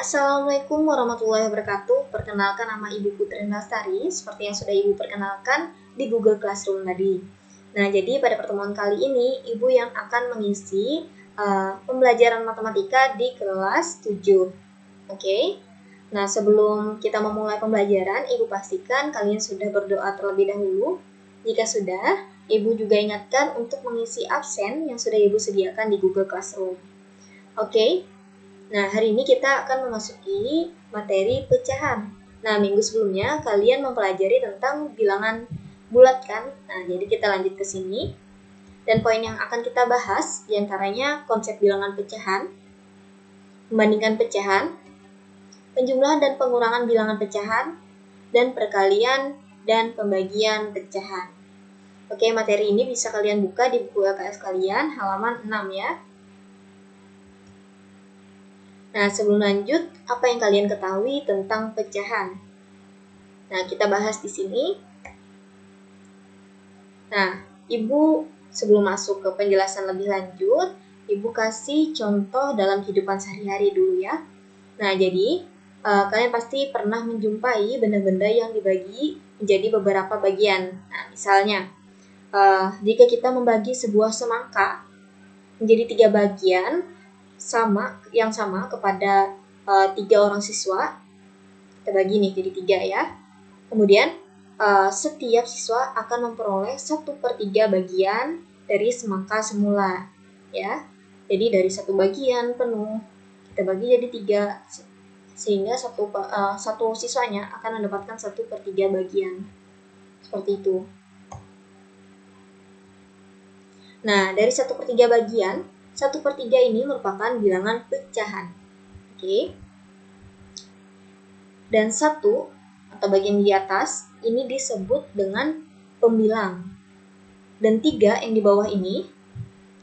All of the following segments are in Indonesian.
Assalamualaikum warahmatullahi wabarakatuh. Perkenalkan, nama Ibu Putri Lastari, seperti yang sudah Ibu perkenalkan di Google Classroom tadi. Nah, jadi pada pertemuan kali ini, Ibu yang akan mengisi pembelajaran matematika di kelas 7. Oke? Nah, sebelum kita memulai pembelajaran, Ibu pastikan kalian sudah berdoa terlebih dahulu. Jika sudah, Ibu juga ingatkan untuk mengisi absen yang sudah Ibu sediakan di Google Classroom. Oke? Nah, hari ini kita akan memasuki materi pecahan. Nah, minggu sebelumnya kalian mempelajari tentang bilangan bulat kan? Nah, jadi kita lanjut ke sini. Dan poin yang akan kita bahas diantaranya konsep bilangan pecahan, membandingkan pecahan, penjumlahan dan pengurangan bilangan pecahan, dan perkalian dan pembagian pecahan. Oke, materi ini bisa kalian buka di buku LKS kalian, halaman 6 ya. Nah, sebelum lanjut, apa yang kalian ketahui tentang pecahan? Nah, kita bahas di sini. Nah, Ibu sebelum masuk ke penjelasan lebih lanjut, Ibu kasih contoh dalam kehidupan sehari-hari dulu ya. Nah, jadi kalian pasti pernah menjumpai benda-benda yang dibagi menjadi beberapa bagian. Nah, misalnya, jika kita membagi sebuah semangka menjadi 3 bagian, yang sama kepada 3 orang siswa, kita bagi nih jadi 3 ya. Kemudian setiap siswa akan memperoleh 1/3 bagian dari semangka semula ya. Jadi dari 1 bagian penuh kita bagi jadi 3, sehingga satu siswanya akan mendapatkan 1/3 bagian seperti itu. Nah, dari 1/3 bagian, 1/3 ini merupakan bilangan pecahan. Oke. Dan 1 atau bagian di atas ini disebut dengan pembilang. Dan 3 yang di bawah ini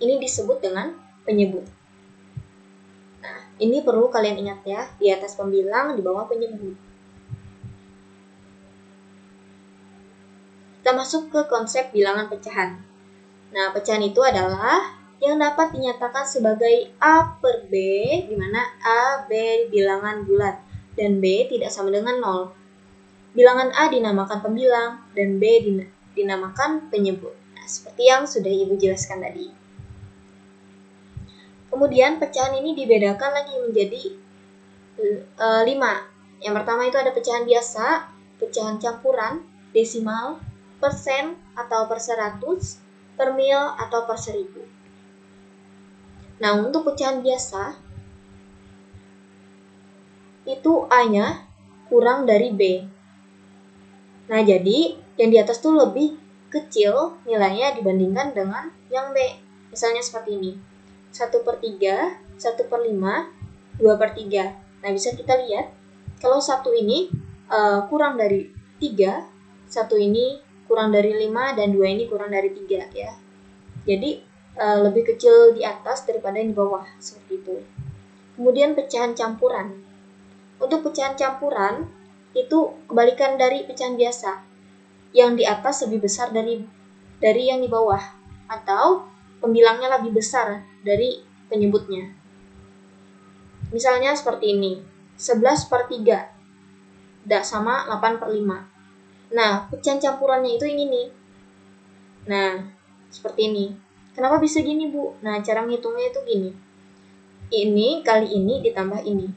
disebut dengan penyebut. Nah, ini perlu kalian ingat ya, di atas pembilang, di bawah penyebut. Kita masuk ke konsep bilangan pecahan. Nah, pecahan itu adalah yang dapat dinyatakan sebagai A per B, di mana A, B bilangan bulat, dan B tidak sama dengan 0. Bilangan A dinamakan pembilang, dan B dinamakan penyebut. Nah, seperti yang sudah Ibu jelaskan tadi. Kemudian pecahan ini dibedakan lagi menjadi 5. Yang pertama itu ada pecahan biasa, pecahan campuran, desimal, persen atau per 100, per mil atau per 1000. Nah, untuk pecahan biasa, itu A-nya kurang dari B. Nah, jadi yang di atas tuh lebih kecil nilainya dibandingkan dengan yang B. Misalnya seperti ini. 1/3, 1/5, 2/3. Nah, bisa kita lihat, kalau 1 ini kurang dari 3, 1 ini kurang dari 5, dan 2 ini kurang dari 3 ya. Jadi, lebih kecil di atas daripada yang di bawah, seperti itu. Kemudian pecahan campuran. Untuk pecahan campuran, itu kebalikan dari pecahan biasa. Yang di atas lebih besar dari yang di bawah, atau pembilangnya lebih besar dari penyebutnya. Misalnya seperti ini, 11/3 sama 8/5. Nah, pecahan campurannya itu ini nih. Nah, seperti ini. Kenapa bisa gini, Bu? Nah, cara ngitungnya itu gini. Ini kali ini ditambah ini.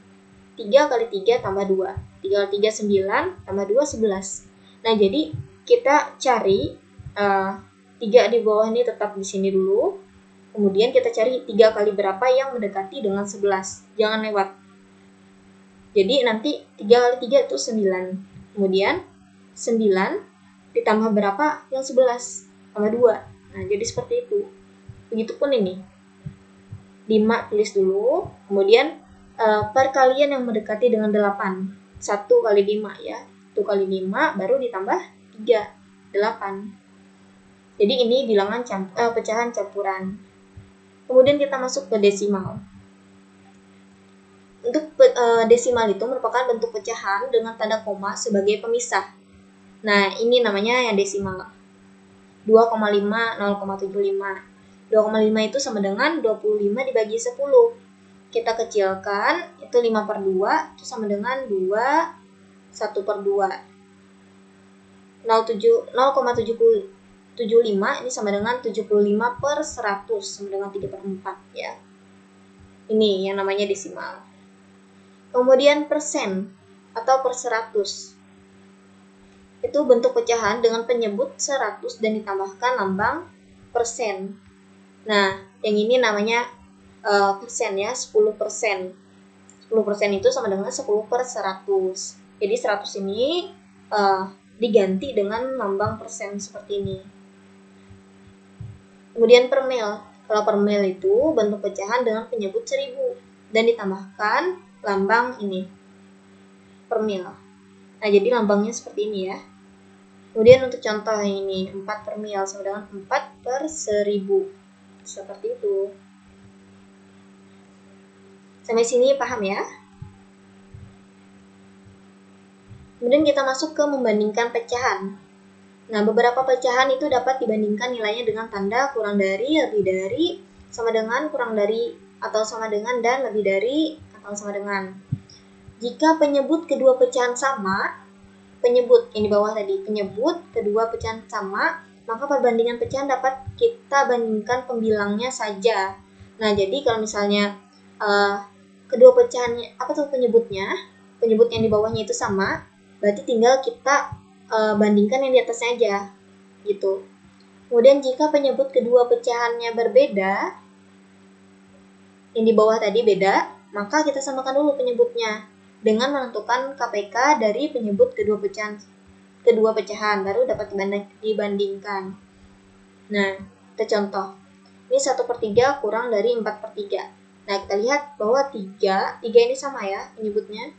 3 kali 3 tambah 2. 3 kali 3 9, tambah 2 11. Nah, jadi kita cari 3 di bawah ini tetap di sini dulu. Kemudian kita cari 3 kali berapa yang mendekati dengan 11. Jangan lewat. Jadi nanti 3 kali 3 itu 9. Kemudian 9 ditambah berapa yang 11? Tambah 2. Nah, jadi seperti itu. Begitupun ini. 5 tulis dulu. Kemudian perkalian yang mendekati dengan 8. 1 kali 5 ya. 1 kali 5 baru ditambah 3. 8. Jadi ini bilangan pecahan campuran. Kemudian kita masuk ke desimal. Untuk desimal itu merupakan bentuk pecahan dengan tanda koma sebagai pemisah. Nah, ini namanya yang desimal. 2,5, 0,75. 2,5 itu sama dengan 25 dibagi 10. kita kecilkan, itu 5/2, itu sama dengan 2, 1/2. 0,75 ini sama dengan 75/100, sama dengan 3/4 ya. Ini yang namanya desimal. Kemudian persen atau per 100. Itu bentuk pecahan dengan penyebut 100 dan ditambahkan lambang persen. Nah, yang ini namanya persen ya, 10%. 10% itu sama dengan 10/100. Jadi 100 ini diganti dengan lambang persen seperti ini. Kemudian per mil. Kalau per mil itu bentuk pecahan dengan penyebut 1000 dan ditambahkan lambang ini per mil. Nah, jadi lambangnya seperti ini ya. Kemudian untuk contoh ini 4 per mil sama dengan 4/1000. Seperti itu. Sampai sini paham ya? Kemudian kita masuk ke membandingkan pecahan. Nah, beberapa pecahan itu dapat dibandingkan nilainya dengan tanda kurang dari, lebih dari, sama dengan, kurang dari, atau sama dengan, dan lebih dari, atau sama dengan. Jika penyebut kedua pecahan sama, penyebut yang di bawah tadi, penyebut kedua pecahan sama, maka perbandingan pecahan dapat kita bandingkan pembilangnya saja. Nah, jadi kalau misalnya kedua pecahannya, apa tuh penyebutnya? Penyebut yang di bawahnya itu sama, berarti tinggal kita bandingkan yang di atasnya aja, gitu. Kemudian jika penyebut kedua pecahannya berbeda, yang di bawah tadi beda, maka kita samakan dulu penyebutnya dengan menentukan KPK dari penyebut kedua pecahan, baru dapat dibandingkan. Nah, kita contoh. Ini 1/3 kurang dari 4/3. Nah, kita lihat bahwa 3 ini sama ya penyebutnya.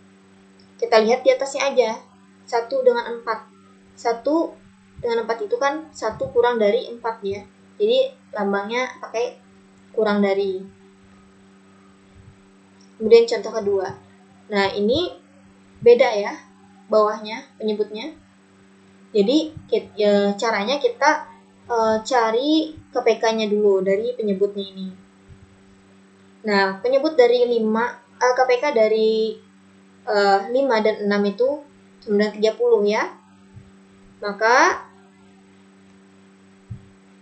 Kita lihat di atasnya aja. 1 dengan 4. 1 dengan 4 itu kan 1 kurang dari 4 ya. Jadi lambangnya pakai kurang dari. Kemudian contoh kedua. Nah, ini beda ya bawahnya penyebutnya. Jadi caranya kita cari KPK-nya dulu dari penyebutnya ini. Nah, penyebut dari KPK dari 5 dan 6 itu 930 ya. Maka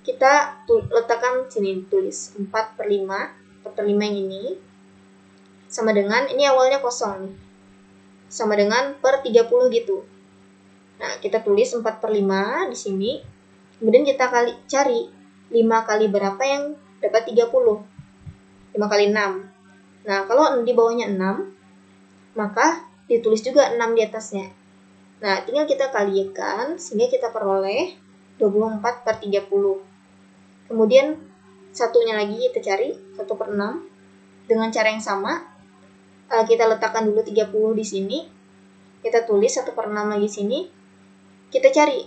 kita letakkan sini, tulis 4/5. 4/5 yang ini sama dengan, ini awalnya kosong nih, sama dengan per 30 gitu. Nah, kita tulis 4/5 di sini. Kemudian kita cari 5 kali berapa yang dapat 30. 5 kali 6. Nah, kalau di bawahnya 6, maka ditulis juga 6 di atasnya. Nah, tinggal kita kalikan sehingga kita peroleh 24/30. Kemudian satunya lagi kita cari, 1/6. Dengan cara yang sama, kita letakkan dulu 30 di sini. Kita tulis 1/6 lagi sini. Kita cari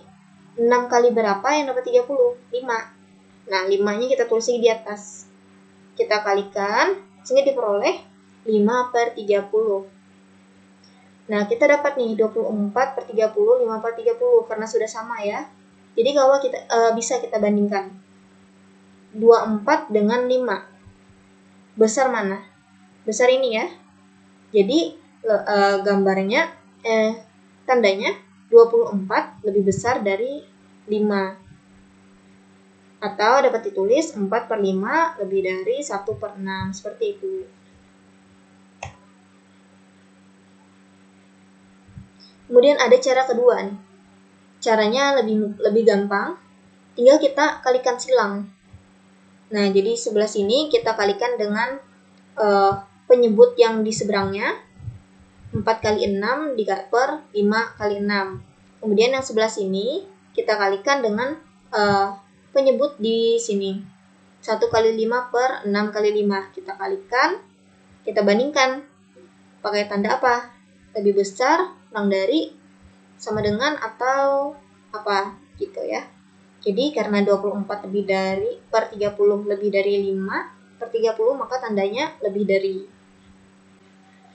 6 kali berapa yang dapat 30? 5. Nah, 5-nya kita tulis di atas. Kita kalikan sehingga diperoleh 5/30. Nah, kita dapat nih 24/30, 5/30 karena sudah sama ya. Jadi kalau kita bisa kita bandingkan 24 dengan 5. Besar mana? Besar ini ya. Jadi gambarnya tandanya 24 lebih besar dari 5. Atau dapat ditulis 4/5 lebih dari 1/6. Seperti itu. Kemudian ada cara kedua nih. Caranya lebih gampang. Tinggal kita kalikan silang. Nah, jadi sebelah sini kita kalikan dengan penyebut yang di seberangnya. 4 kali 6 per 5 kali 6. Kemudian yang sebelah sini kita kalikan dengan penyebut di sini. 1 kali 5 per 6 kali 5. Kita kalikan, kita bandingkan. Pakai tanda apa? Lebih besar, kurang dari, sama dengan, atau apa gitu ya. Jadi karena 24 lebih dari per 30 lebih dari 5/30, maka tandanya lebih dari.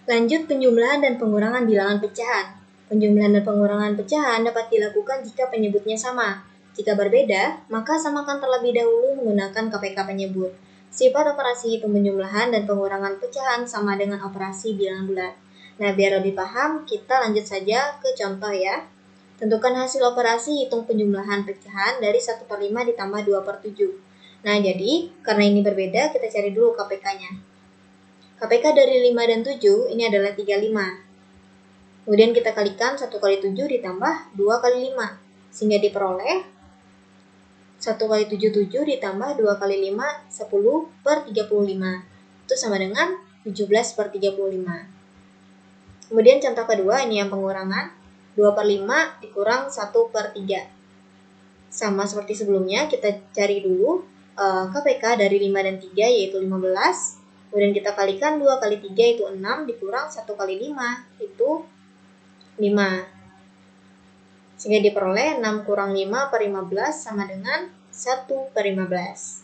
Lanjut penjumlahan dan pengurangan bilangan pecahan. Penjumlahan dan pengurangan pecahan dapat dilakukan jika penyebutnya sama. Jika berbeda, maka samakan terlebih dahulu menggunakan KPK penyebut. Sifat operasi hitung penjumlahan dan pengurangan pecahan sama dengan operasi bilangan bulat. Nah, biar lebih paham, kita lanjut saja ke contoh ya. Tentukan hasil operasi hitung penjumlahan pecahan dari 1/5 ditambah 2/7. Nah, jadi karena ini berbeda, kita cari dulu KPK-nya. KPK dari 5 dan 7 ini adalah 35. Kemudian kita kalikan 1 kali 7 ditambah 2 kali 5. Sehingga diperoleh 1 kali 7, 7 ditambah 2 kali 5, 10/35. Itu sama dengan 17/35. Kemudian contoh kedua, ini yang pengurangan. 2/5 dikurang 1/3. Sama seperti sebelumnya, kita cari dulu KPK dari 5 dan 3, yaitu 15. Kemudian kita kalikan 2 kali 3 itu 6, dikurang 1 kali 5, itu 5. Sehingga diperoleh 6 kurang 5/15 sama dengan 1/15.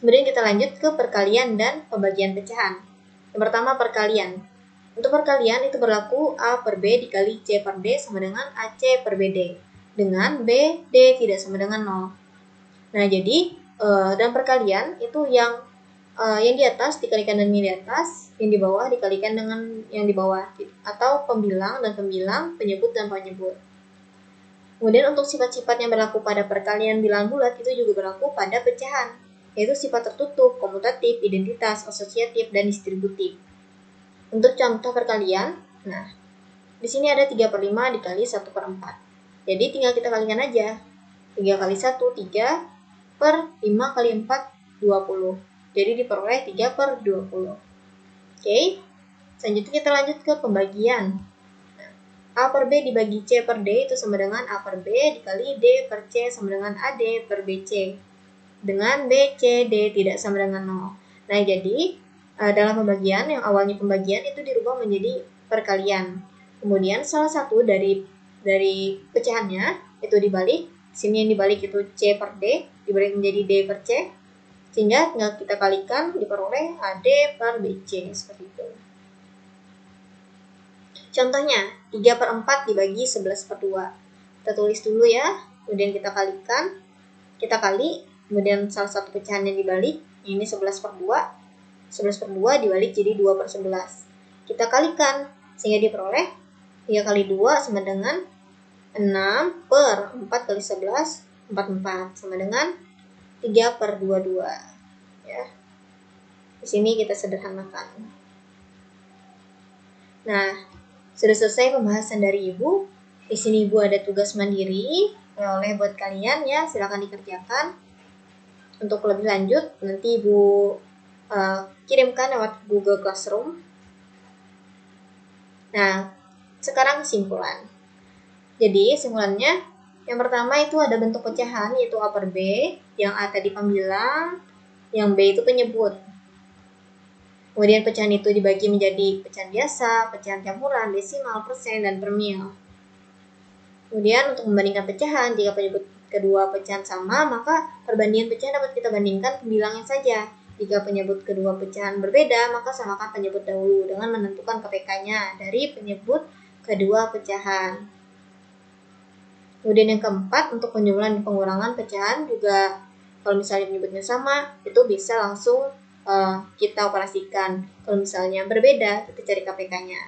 Kemudian kita lanjut ke perkalian dan pembagian pecahan. Yang pertama, perkalian. Untuk perkalian itu berlaku A per B dikali C per D sama dengan AC per BD. Dengan B, D tidak sama dengan 0. Nah, jadi dalam perkalian itu yang di atas dikalikan dengan yang di atas, yang di bawah dikalikan dengan yang di bawah, atau pembilang dan pembilang, penyebut dan penyebut. Kemudian untuk sifat-sifat yang berlaku pada perkalian bilangan bulat itu juga berlaku pada pecahan, yaitu sifat tertutup, komutatif, identitas, asosiatif, dan distributif. Untuk contoh perkalian, nah, di sini ada 3/5 dikali 1/4. Jadi tinggal kita kalikan aja. 3 kali 1, 3 per 5 kali 4, 20. Jadi diperoleh 3/20. Oke, selanjutnya kita lanjut ke pembagian. A per B dibagi C per D itu sama dengan A per B dikali D per C sama dengan AD per BC. Dengan B, C, D tidak sama dengan 0. Nah, jadi dalam pembagian, yang awalnya pembagian itu dirubah menjadi perkalian. Kemudian salah satu dari pecahannya itu dibalik. Sini yang dibalik itu C per D, dibalik menjadi D per C. Sehingga tinggal kita kalikan, diperoleh AD per BC, seperti itu. Contohnya, 3/4 dibagi 11/2. Kita tulis dulu ya, kemudian kita kalikan. Kita kali, kemudian salah satu pecahan yang dibalik, ini 11/2. 11/2 dibalik jadi 2/11. Kita kalikan, sehingga diperoleh 3 kali 2 sama dengan 6 per 4 kali 11, 44, sama dengan 3/22. Ya. Di sini kita sederhanakan. Nah, sudah selesai pembahasan dari Ibu. Di sini Ibu ada tugas mandiri oleh buat kalian ya, silakan dikerjakan. Untuk lebih lanjut nanti Ibu kirimkan lewat Google Classroom. Nah, sekarang kesimpulan. Jadi kesimpulannya, yang pertama itu ada bentuk pecahan yaitu A per B, yang A tadi pembilang, yang B itu penyebut. Kemudian pecahan itu dibagi menjadi pecahan biasa, pecahan campuran, desimal, persen, dan per mil. Kemudian untuk membandingkan pecahan, jika penyebut kedua pecahan sama, maka perbandingan pecahan dapat kita bandingkan pembilangnya saja. Jika penyebut kedua pecahan berbeda, maka samakan penyebut dahulu dengan menentukan KPK-nya dari penyebut kedua pecahan. Kemudian yang keempat, untuk penjumlahan dan pengurangan pecahan juga kalau misalnya penyebutnya sama, itu bisa langsung kita operasikan. Kalau misalnya berbeda, kita cari KPK-nya.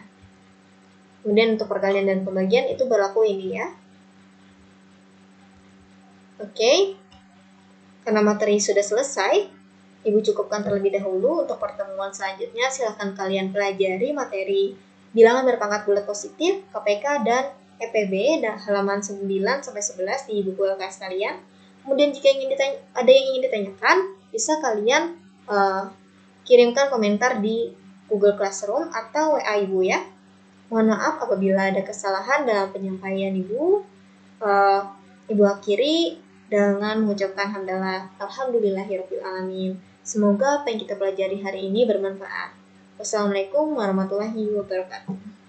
Kemudian untuk perkalian dan pembagian itu berlaku ini ya. Oke, karena materi sudah selesai, Ibu cukupkan terlebih dahulu. Untuk pertemuan selanjutnya, silahkan kalian pelajari materi bilangan berpangkat bulat positif, KPK, dan EPB dan halaman 9-11 di buku LKS kalian. Kemudian jika ada yang ingin ditanyakan, bisa kalian kirimkan komentar di Google Classroom atau WA Ibu ya. Mohon maaf apabila ada kesalahan dalam penyampaian Ibu. Ibu akhiri dengan mengucapkan hamdalah alhamdulillahirabbil alamin. Semoga apa yang kita pelajari hari ini bermanfaat. Wassalamualaikum warahmatullahi wabarakatuh.